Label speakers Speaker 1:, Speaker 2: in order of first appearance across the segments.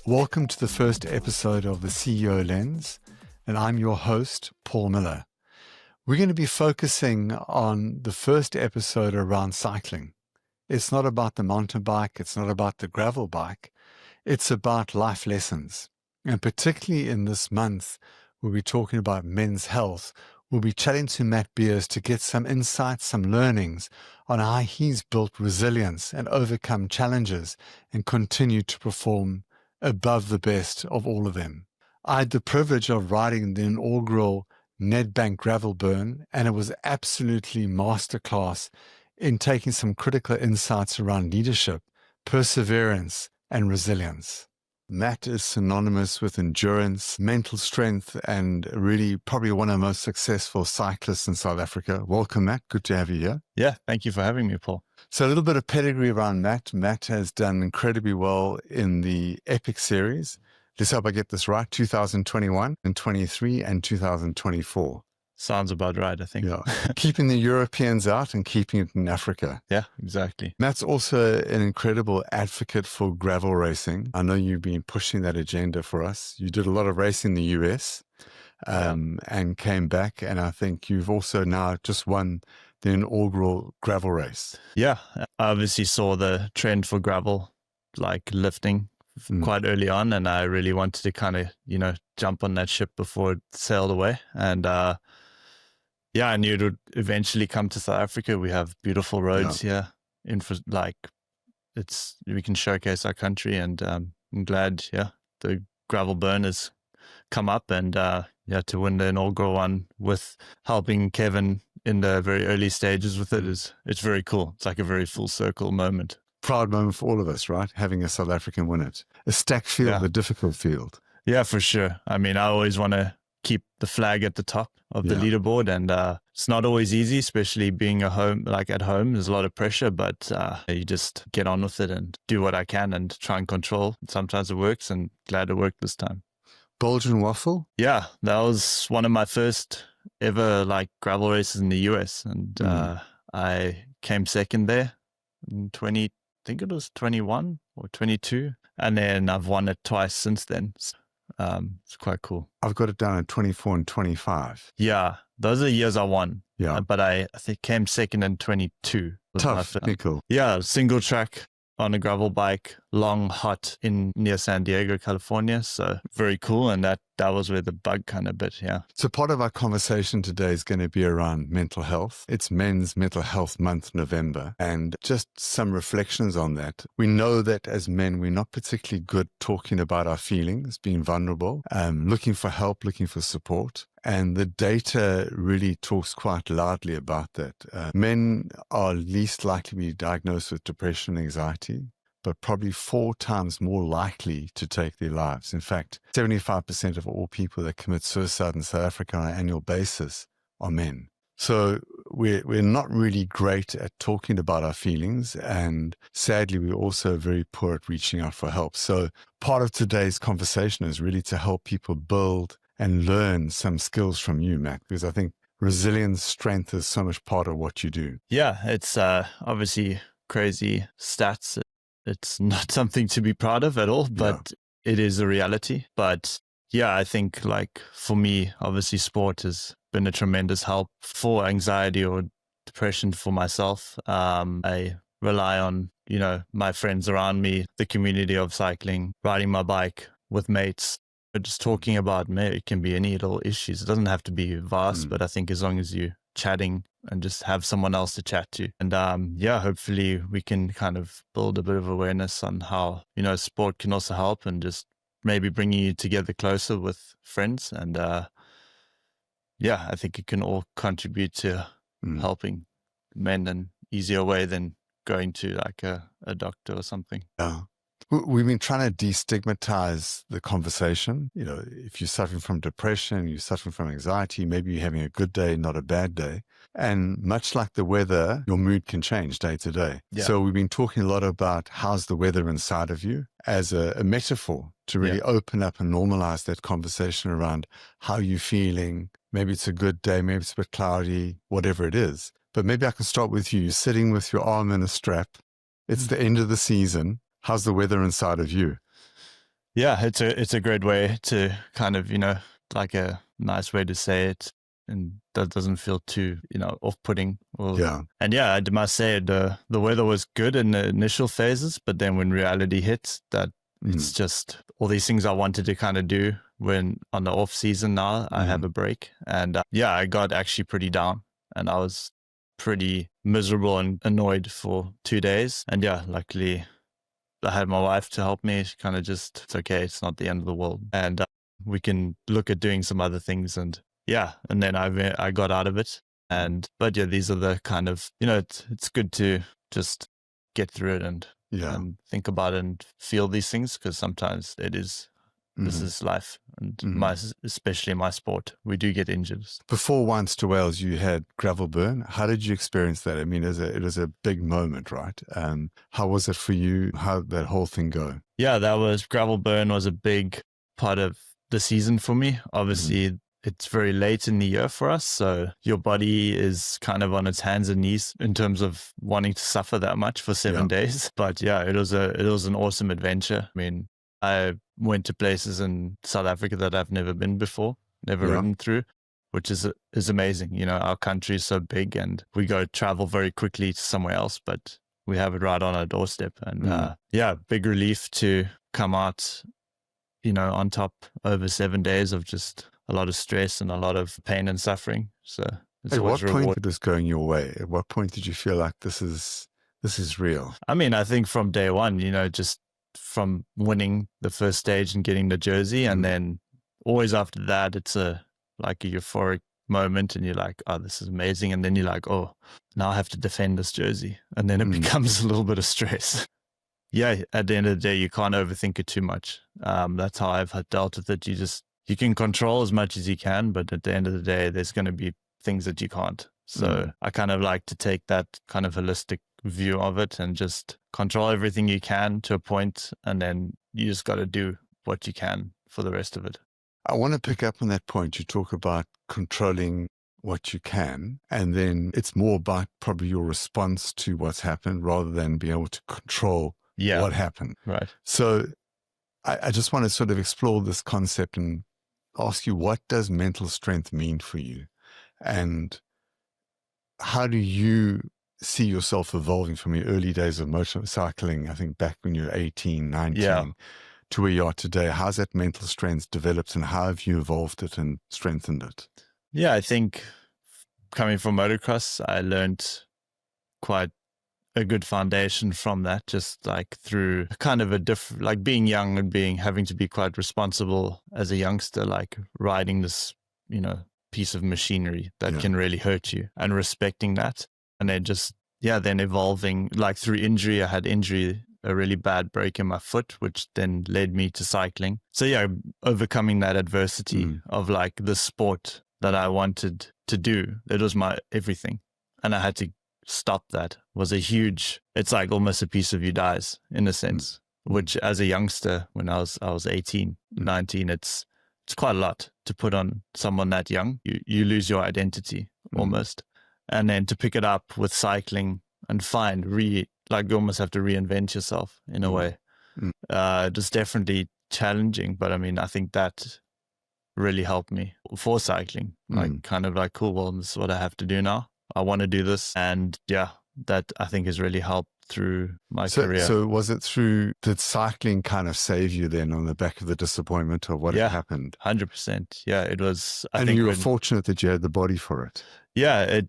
Speaker 1: Welcome to the first episode of the CEO Lens, and I'm your host, Paul Miller. We're going to be focusing on the first episode around cycling. It's not about the mountain bike, it's not about the gravel bike, it's about life lessons. And particularly in this month, where we're talking about men's health, we'll be chatting to Matt Beers to get some insights, some learnings on how he's built resilience and overcome challenges and continue to perform above the best of all of them. I had the privilege of riding the inaugural Nedbank Gravel Burn, and it was absolutely masterclass in taking some critical insights around leadership, perseverance, and resilience. Matt is synonymous with endurance, mental strength, and really probably one of the most successful cyclists in South Africa. Welcome, Matt. Good to have you here.
Speaker 2: Yeah, thank you for having me, Paul.
Speaker 1: So a little bit of pedigree around Matt. Matt has done incredibly well in the Epic series. Let's hope I get this right. 2021 and 23 and 2024.
Speaker 2: Sounds about right, I think.
Speaker 1: Yeah. Keeping the Europeans out and keeping it in Africa.
Speaker 2: Yeah, exactly.
Speaker 1: Matt's also an incredible advocate for gravel racing. I know you've been pushing that agenda for us. You did a lot of racing in the US and came back. And I think you've also now just won the inaugural gravel race.
Speaker 2: Yeah, I obviously saw the trend for gravel, like lifting quite early on. And I really wanted to kind of, jump on that ship before it sailed away. And I knew it would eventually come to South Africa. We have beautiful roads here. We can showcase our country, and I'm glad, the gravel burn has come up, and to win the inaugural one with helping Kevin in the very early stages with it's very cool. It's like a very full circle moment.
Speaker 1: Proud moment for all of us, right? Having a South African win it. A stacked field, a difficult field.
Speaker 2: Yeah, for sure. I mean, I always want to keep the flag at the top of the leaderboard, and it's not always easy, especially being at home. There's a lot of pressure, but you just get on with it and do what I can and try and control. Sometimes it works, and glad it worked this time.
Speaker 1: Belgian waffle?
Speaker 2: Yeah, that was one of my first ever gravel races in the US, and I came second there in 21 or 22, and then I've won it twice since then. It's quite cool.
Speaker 1: I've got it down at 24 and 25.
Speaker 2: Yeah, those are the years I won.
Speaker 1: Yeah,
Speaker 2: but I think came second in 22.
Speaker 1: Tough, technical.
Speaker 2: Yeah, single track on a gravel bike, long, hot near San Diego, California. So very cool. And that was where the bug kind of bit, yeah.
Speaker 1: So part of our conversation today is going to be around mental health. It's Men's Mental Health Month, November, and just some reflections on that. We know that as men, we're not particularly good talking about our feelings, being vulnerable, looking for help, looking for support. And the data really talks quite loudly about that. Men are least likely to be diagnosed with depression and anxiety, but probably 4 times more likely to take their lives. In fact, 75% of all people that commit suicide in South Africa on an annual basis are men. So we're not really great at talking about our feelings, and sadly, we're also very poor at reaching out for help. So part of today's conversation is really to help people build and learn some skills from you, Matt, because I think resilience, strength is so much part of what you do.
Speaker 2: Yeah, it's obviously crazy stats. It's not something to be proud of at all, but it is a reality. But yeah, I think for me, obviously sport has been a tremendous help for anxiety or depression for myself. I rely on, my friends around me, the community of cycling, riding my bike with mates. But just talking about it can be any little issues. It doesn't have to be vast, but I think as long as you're chatting and just have someone else to chat to. And hopefully we can kind of build a bit of awareness on how, sport can also help, and just maybe bringing you together closer with friends. And I think it can all contribute to helping men in an easier way than going to a doctor or something.
Speaker 1: Yeah. We've been trying to destigmatize the conversation. If you're suffering from depression, you're suffering from anxiety, maybe you're having a good day, not a bad day. And much like the weather, your mood can change day to day. Yeah. So we've been talking a lot about how's the weather inside of you as a metaphor to really open up and normalize that conversation around how you're feeling. Maybe it's a good day, maybe it's a bit cloudy, whatever it is. But maybe I can start with you. You're sitting with your arm in a strap. It's the end of the season. How's the weather inside of you?
Speaker 2: Yeah, it's a great way to kind of, like a nice way to say it, and that doesn't feel too, off-putting.
Speaker 1: Yeah.
Speaker 2: And yeah, I must say the weather was good in the initial phases, but then when reality hits, that it's just all these things I wanted to kind of do when on the off season. Now I have a break, and yeah, I got actually pretty down, and I was pretty miserable and annoyed for 2 days. And yeah, luckily I had my wife to help me. She kind of just, it's okay, it's not the end of the world, and we can look at doing some other things. And yeah, and then I got out of it. And but yeah, these are the kind of, it's good to just get through it and think about it and feel these things, because sometimes this is life, and especially my sport, we do get injured.
Speaker 1: Before Once to Wales, you had gravel burn. How did you experience that? I mean, it was a big moment, right? How was it for you? How did that whole thing go?
Speaker 2: Yeah, gravel burn was a big part of the season for me. Obviously, it's very late in the year for us, so your body is kind of on its hands and knees in terms of wanting to suffer that much for 7 days. But yeah, it was an awesome adventure. I mean, I went to places in South Africa that I've never been before, never ridden through, which is amazing. Our country is so big, and we go travel very quickly to somewhere else, but we have it right on our doorstep. And yeah, big relief to come out, on top over 7 days of just a lot of stress and a lot of pain and suffering. So
Speaker 1: at what point did this going your way? At what point did you feel like this is real?
Speaker 2: I mean, I think from day one, just from winning the first stage and getting the jersey, and then always after that, it's like a euphoric moment, and you're like, oh, this is amazing. And then you're like, oh, now I have to defend this jersey. And then it becomes a little bit of stress. Yeah, at the end of the day, you can't overthink it too much. That's how I've dealt with it. You can control as much as you can, but at the end of the day, there's going to be things that you can't. So I kind of like to take that kind of holistic view of it and just control everything you can to a point, and then you just got to do what you can for the rest of it.
Speaker 1: I want to pick up on that point. You talk about controlling what you can, and then it's more about probably your response to what's happened rather than being able to control what happened.
Speaker 2: Right.
Speaker 1: So I just want to sort of explore this concept and ask you, what does mental strength mean for you? And how do you see yourself evolving from your early days of motorcycling, I think back when you were 18, 19, to where you are today? How's that mental strength developed, and how have you evolved it and strengthened it?
Speaker 2: Yeah, I think coming from motocross, I learned quite a good foundation from that, just like through kind of a different, like being young and having to be quite responsible as a youngster, like riding this, piece of machinery that can really hurt you, and respecting that. And then then evolving, like through injury. I had a really bad break in my foot, which then led me to cycling. So yeah, overcoming that adversity of like the sport that I wanted to do, it was my everything. And I had to stop that. Was it's like almost a piece of you dies in a sense, which as a youngster, when I was 18, 19, it's quite a lot to put on someone that young. You lose your identity almost. And then to pick it up with cycling and like you almost have to reinvent yourself in a way. It was definitely challenging, but I mean, I think that really helped me for cycling. Like kind of like, cool, well, this is what I have to do now. I want to do this. And yeah, that I think has really helped through my career.
Speaker 1: So did cycling kind of save you then on the back of the disappointment of what had happened?
Speaker 2: 100%. Yeah, it was.
Speaker 1: And you were fortunate that you had the body for it.
Speaker 2: Yeah,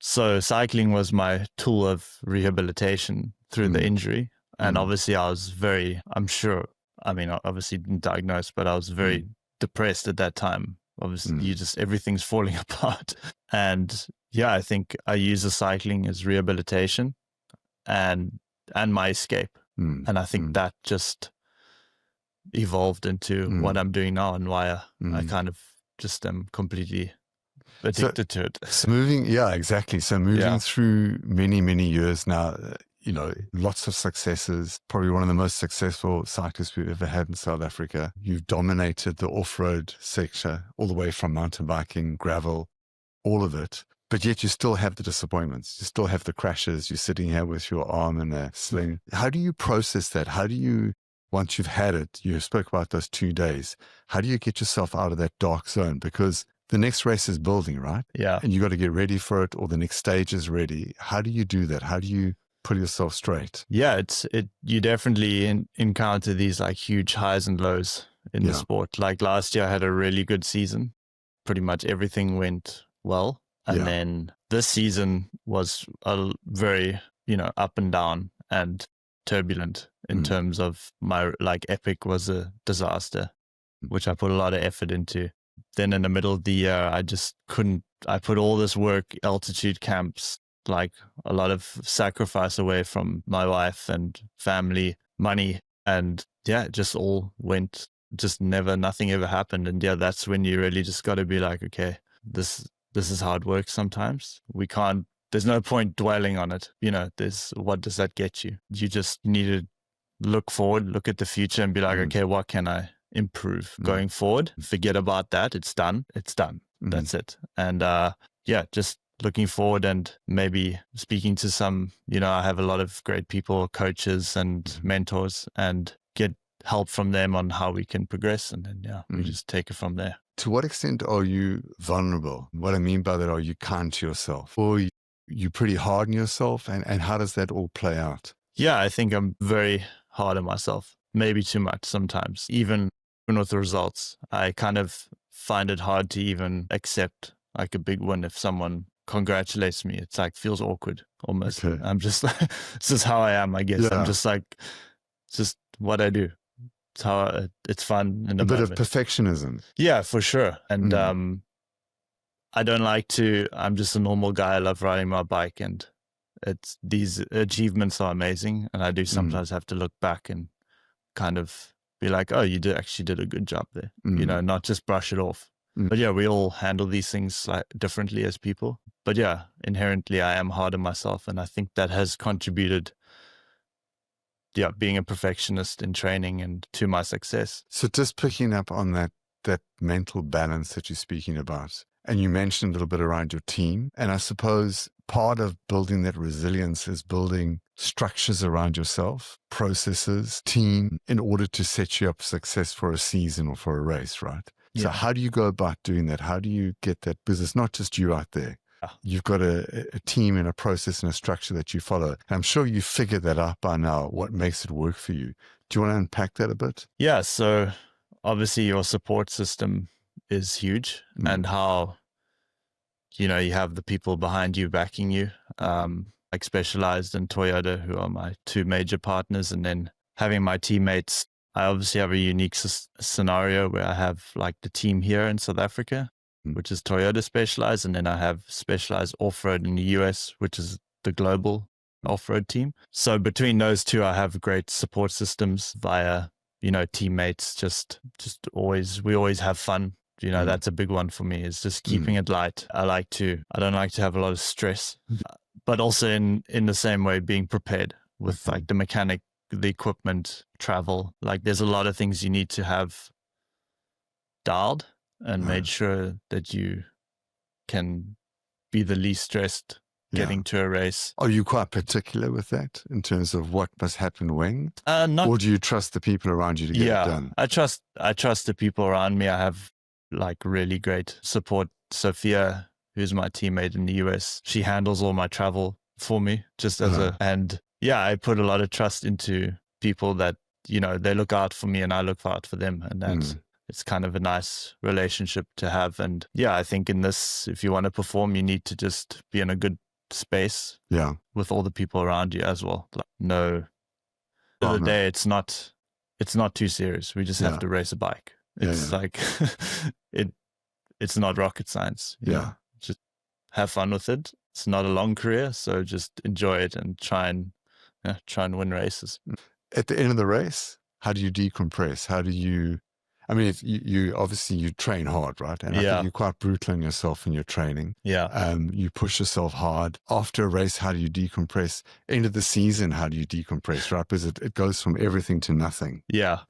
Speaker 2: so cycling was my tool of rehabilitation through the injury. And obviously I'm sure, I mean, I obviously didn't diagnose, but I was very depressed at that time. Obviously, everything's falling apart. And yeah, I think I use the cycling as rehabilitation and my escape. And I think that just evolved into what I'm doing now, and why I kind of just am completely addicted to it.
Speaker 1: So moving through many, many years now, lots of successes, probably one of the most successful cyclists we've ever had in South Africa. You've dominated the off-road sector, all the way from mountain biking, gravel, all of it. But yet you still have the disappointments. You still have the crashes. You're sitting here with your arm in a sling. How do you process that? How do you once you've had it, you spoke about those 2 days. How do you get yourself out of that dark zone? Because the next race is building, right?
Speaker 2: Yeah.
Speaker 1: And you got to get ready for it, or the next stage is ready. How do you do that? How do you pull yourself straight?
Speaker 2: Yeah, you definitely encounter these like huge highs and lows in the sport. Like last year I had a really good season. Pretty much everything went well. And then this season was a very, up and down and turbulent in terms of my, like, Epic was a disaster, which I put a lot of effort into. Then in the middle of the year, I just couldn't, I put all this work, altitude camps, like a lot of sacrifice away from my wife and family, money. And yeah, it just all went, nothing ever happened. And yeah, that's when you really just got to be like, okay, this is hard work sometimes. There's no point dwelling on it. What does that get you? You just need to look forward, look at the future and be like, okay, what can I improve going forward? Forget about that. It's done. That's it. And just looking forward and maybe speaking to some, I have a lot of great people, coaches and mentors, and get help from them on how we can progress. And then, we just take it from there.
Speaker 1: To what extent are you vulnerable? What I mean by that, are you kind to yourself, or you pretty hard on yourself? And how does that all play out?
Speaker 2: Yeah, I think I'm very hard on myself, maybe too much sometimes. Even with the results, I kind of find it hard to even accept like a big win. If someone congratulates me, it's like feels awkward almost.
Speaker 1: Okay.
Speaker 2: I'm just like, it's just how I am, I guess. I'm just like, it's just what I do. It's how it's fun. In the
Speaker 1: bit
Speaker 2: moment.
Speaker 1: Of perfectionism.
Speaker 2: Yeah, for sure. And I don't like to, I'm just a normal guy. I love riding my bike, and these achievements are amazing. And I do sometimes have to look back and kind of be like, oh, actually did a good job there, not just brush it off. But yeah, we all handle these things like differently as people. But yeah, inherently I am hard on myself. And I think that has contributed, being a perfectionist in training and to my success.
Speaker 1: So just picking up on that mental balance that you're speaking about, and you mentioned a little bit around your team. And I suppose part of building that resilience is building structures around yourself, processes, team, in order to set you up for success for a season or for a race, right? Yeah. So how do you go about doing that? How do you get that? Because it's not just you out there. You've got a team and a process and a structure that you follow. And I'm sure you figured that out by now, what makes it work for you. Do you want to unpack that a bit? Yeah,
Speaker 2: so obviously your support system is huge, and how, you have the people behind you backing you, like Specialized and Toyota, who are my two major partners. And then having my teammates, I obviously have a unique scenario where I have like the team here in South Africa, which is Toyota Specialized. And then I have Specialized Off-Road in the US, which is the global off-road team. So between those two, I have great support systems via, teammates, we always have fun. That's a big one for me, is just keeping it light. I don't like to have a lot of stress, but also in the same way, being prepared with like the mechanic, the equipment, travel. Like there's a lot of things you need to have dialed and made sure that you can be the least stressed getting to a race.
Speaker 1: Are you quite particular with that in terms of what must happen when?
Speaker 2: Not,
Speaker 1: or do you trust the people around you to get it done?
Speaker 2: I trust the people around me. I have like really great support. Sophia, who's my teammate in the US, she handles all my travel for me, just as I put a lot of trust into people that, they look out for me and I look out for them. And that's, it's kind of a nice relationship to have. And yeah, I think in this, if you want to perform, you need to just be in a good space with all the people around you as well. Like, the other day, it's not too serious. We just have to race a bike. It's like, it's not rocket science. You just have fun with it. It's not a long career, so just enjoy it and try and win races.
Speaker 1: At the end of the race, how do you decompress? How do you, if you obviously you train hard, right? And I think you're quite brutal on yourself in your training.
Speaker 2: Yeah.
Speaker 1: You push yourself hard. After a race, how do you decompress? End of the season, how do you decompress, right? Because it goes from everything to nothing.
Speaker 2: Yeah.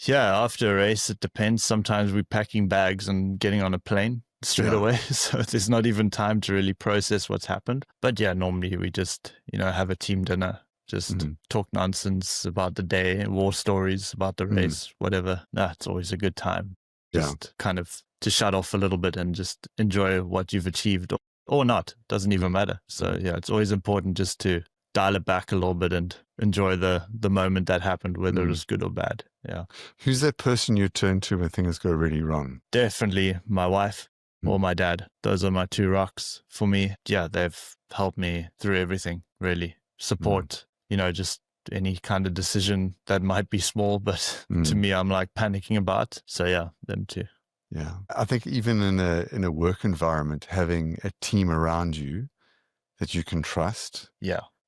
Speaker 2: Yeah, after a race, it depends. Sometimes we're packing bags and getting on a plane straight away. So there's not even time to really process what's happened. But yeah, normally we just, have a team dinner, just talk nonsense about the day, war stories about the race, whatever. That's always a good time. Just kind of to shut off a little bit and just enjoy what you've achieved or not. Doesn't even matter. So yeah, it's always important just to dial it back a little bit and enjoy the moment that happened, whether it was good or bad. Yeah.
Speaker 1: Who's that person you turn to when things go really wrong?
Speaker 2: Definitely my wife or my dad. Those are my two rocks for me. Yeah, they've helped me through everything, really. Support, just any kind of decision that might be small, but to me, I'm like panicking about. So yeah, them too.
Speaker 1: Yeah. I think even in a work environment, having a team around you that you can trust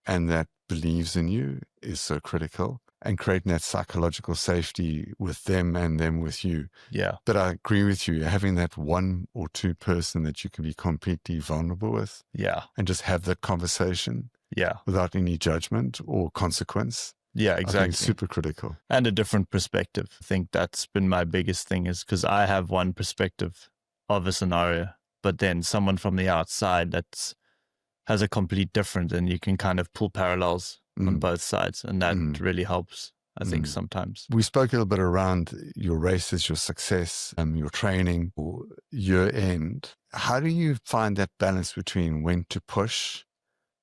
Speaker 1: and that believes in you is so critical, and creating that psychological safety with them and them with you.
Speaker 2: Yeah.
Speaker 1: But I agree with you, having that one or two person that you can be completely vulnerable with.
Speaker 2: Yeah.
Speaker 1: And just have that conversation.
Speaker 2: Yeah.
Speaker 1: Without any judgment or consequence.
Speaker 2: Yeah, exactly.
Speaker 1: I think it's super critical.
Speaker 2: And a different perspective. I think that's been my biggest thing, is because I have one perspective of a scenario, but then someone from the outside has a complete different, and you can kind of pull parallels on both sides. And that really helps, I think, sometimes.
Speaker 1: We spoke a little bit around your races, your success, your training, or year end. How do you find that balance between when to push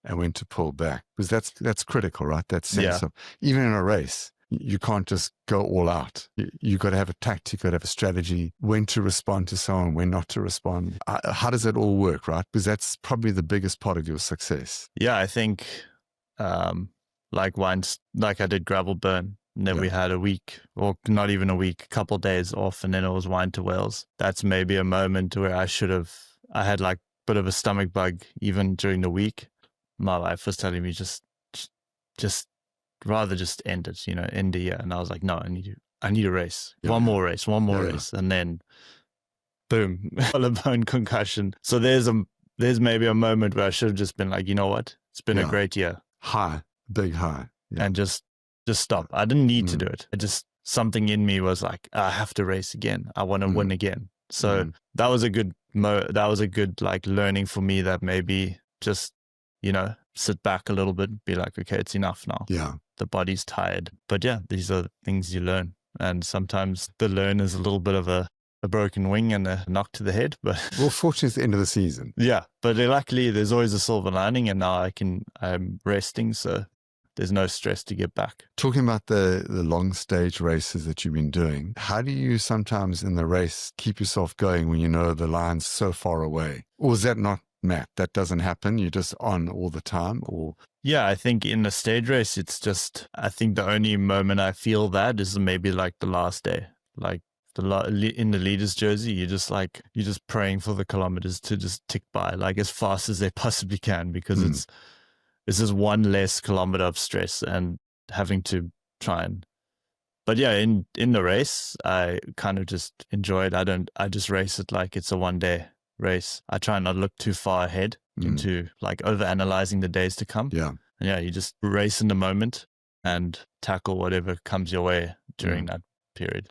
Speaker 1: and when to pull back? Because that's critical, right? That sense of, even in a race, you can't just go all out. You got to have a tactic, you got to have a strategy, when to respond to someone, when not to respond. How does it all work, right? Because that's probably the biggest part of your success.
Speaker 2: Yeah, I think like I did gravel burn, and then we had a week, or not even a week, a couple of days off, and then it was Wine to Wales. That's maybe a moment where I had like a bit of a stomach bug even during the week. My wife was telling me just rather just end it, end the year. And I was like, no, I need a race. One more race. And then boom, collarbone concussion. So there's maybe a moment where I should have just been like, you know what? It's been a great year.
Speaker 1: Big high. Yeah.
Speaker 2: And just stop. I didn't need to do it. Something in me was like, I have to race again. I want to win again. So that was a good like learning for me, that maybe just, sit back a little bit, be like, okay, it's enough now.
Speaker 1: Yeah.
Speaker 2: The body's tired. But yeah, these are things you learn. And sometimes the learn is a little bit of a broken wing and a knock to the head. But
Speaker 1: well, fortunately, it's the end of the season.
Speaker 2: Yeah. But luckily, there's always a silver lining, and now I'm resting. So there's no stress to get back.
Speaker 1: Talking about the long stage races that you've been doing, how do you sometimes in the race keep yourself going when you know the line's so far away? Or is that not, Matt, that doesn't happen? You're just on all the time? Or
Speaker 2: yeah, I think in a stage race, it's just, I think the only moment I feel that is maybe like the last day, like in the leader's jersey, you're just praying for the kilometers to just tick by like as fast as they possibly can, because it's just one less kilometer of stress and having to try and, but yeah, in the race, I kind of just enjoy it. I just race it like it's a 1 day race. I try not to look too far ahead into like over analyzing the days to come.
Speaker 1: Yeah.
Speaker 2: And yeah, you just race in the moment and tackle whatever comes your way during that period.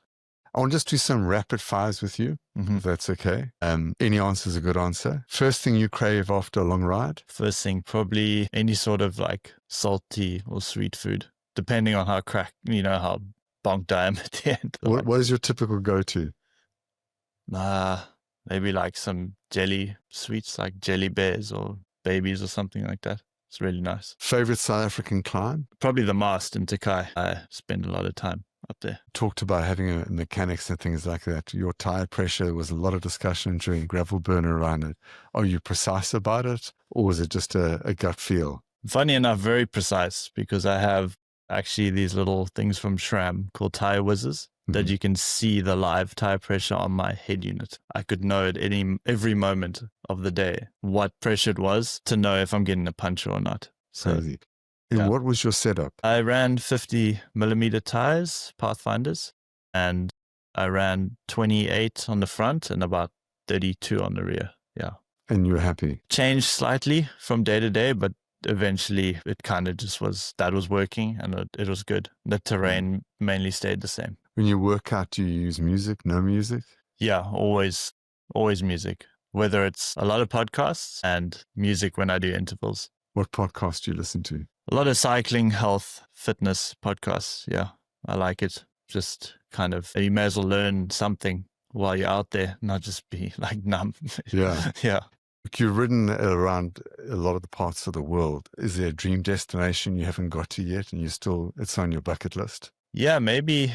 Speaker 1: I want to just do some rapid fires with you, if that's okay. Any answer is a good answer. First thing you crave after a long ride?
Speaker 2: First thing, probably any sort of like salty or sweet food, depending on how how bonked I am at the end.
Speaker 1: What is your typical go-to?
Speaker 2: Maybe like some jelly sweets, like jelly bears or babies or something like that. It's really nice.
Speaker 1: Favorite South African climb?
Speaker 2: Probably the Mast in Takai. I spend a lot of time up there.
Speaker 1: Talked about having a mechanics and things like that. Your tire pressure, was a lot of discussion during gravel burner around it. Are you precise about it, or is it just a gut feel?
Speaker 2: Funny enough, very precise, because I have actually these little things from SRAM called tire whizzers that you can see the live tire pressure on my head unit. I could know at every moment of the day what pressure it was to know if I'm getting a puncture or not. So,
Speaker 1: crazy. And what was your setup?
Speaker 2: I ran 50 millimeter tires, Pathfinders, and I ran 28 on the front and about 32 on the rear. Yeah.
Speaker 1: And you were happy?
Speaker 2: Changed slightly from day to day, but eventually it kind of just was working, and it was good. The terrain mainly stayed the same.
Speaker 1: When you work out, do you use music, no music?
Speaker 2: Yeah, always music. Whether it's a lot of podcasts and music when I do intervals.
Speaker 1: What podcast do you listen to?
Speaker 2: A lot of cycling, health, fitness podcasts. Yeah, I like it. Just kind of, you may as well learn something while you're out there, not just be like numb.
Speaker 1: Yeah.
Speaker 2: Yeah.
Speaker 1: You've ridden around a lot of the parts of the world. Is there a dream destination you haven't got to yet and it's on your bucket list?
Speaker 2: Yeah, maybe.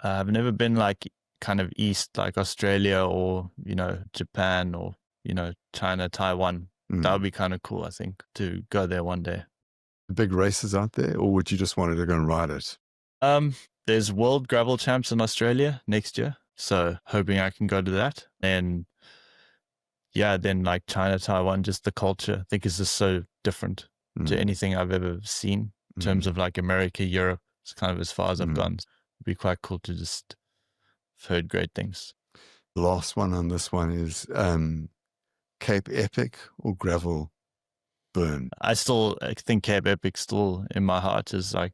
Speaker 2: I've never been like kind of east, like Australia or, Japan or, China, Taiwan. That would be kind of cool, I think, to go there one day.
Speaker 1: Big races out there, or would you just wanted to go and ride it?
Speaker 2: There's World Gravel Champs in Australia next year. So hoping I can go to that. And yeah, then like China, Taiwan, just the culture, I think is just so different to anything I've ever seen in terms of like America, Europe. It's kind of as far as I've gone. It'd be quite cool to just have heard great things.
Speaker 1: The last one on this one is Cape Epic or Gravel Burn.
Speaker 2: I think Cape Epic still in my heart is like,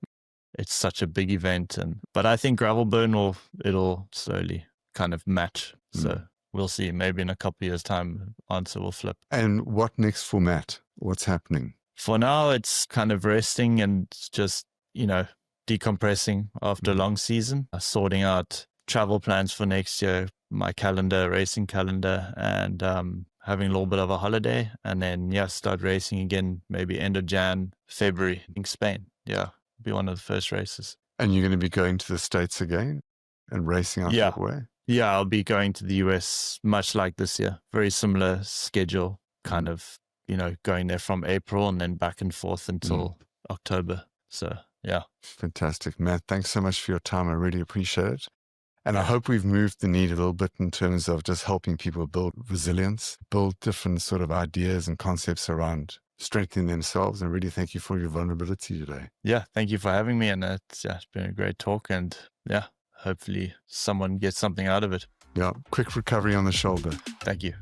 Speaker 2: it's such a big event. But I think Gravel Burn it'll slowly kind of match. So we'll see. Maybe in a couple of years' time, answer will flip.
Speaker 1: And what next for Matt? What's happening?
Speaker 2: For now, it's kind of resting and just, decompressing after a long season, sorting out travel plans for next year, my calendar, racing calendar, and having a little bit of a holiday. And then, start racing again, maybe end of Jan, February in Spain. Yeah, be one of the first races.
Speaker 1: And you're going to be going to the States again and racing out that way?
Speaker 2: Yeah, I'll be going to the US much like this year. Very similar schedule, kind of, going there from April and then back and forth until October. So, yeah.
Speaker 1: Fantastic. Matt, thanks so much for your time. I really appreciate it. And I hope we've moved the need a little bit in terms of just helping people build resilience, build different sort of ideas and concepts around strengthening themselves. And really thank you for your vulnerability today.
Speaker 2: Yeah, thank you for having me. And it's been a great talk. And hopefully someone gets something out of it.
Speaker 1: Yeah, quick recovery on the shoulder.
Speaker 2: Thank you.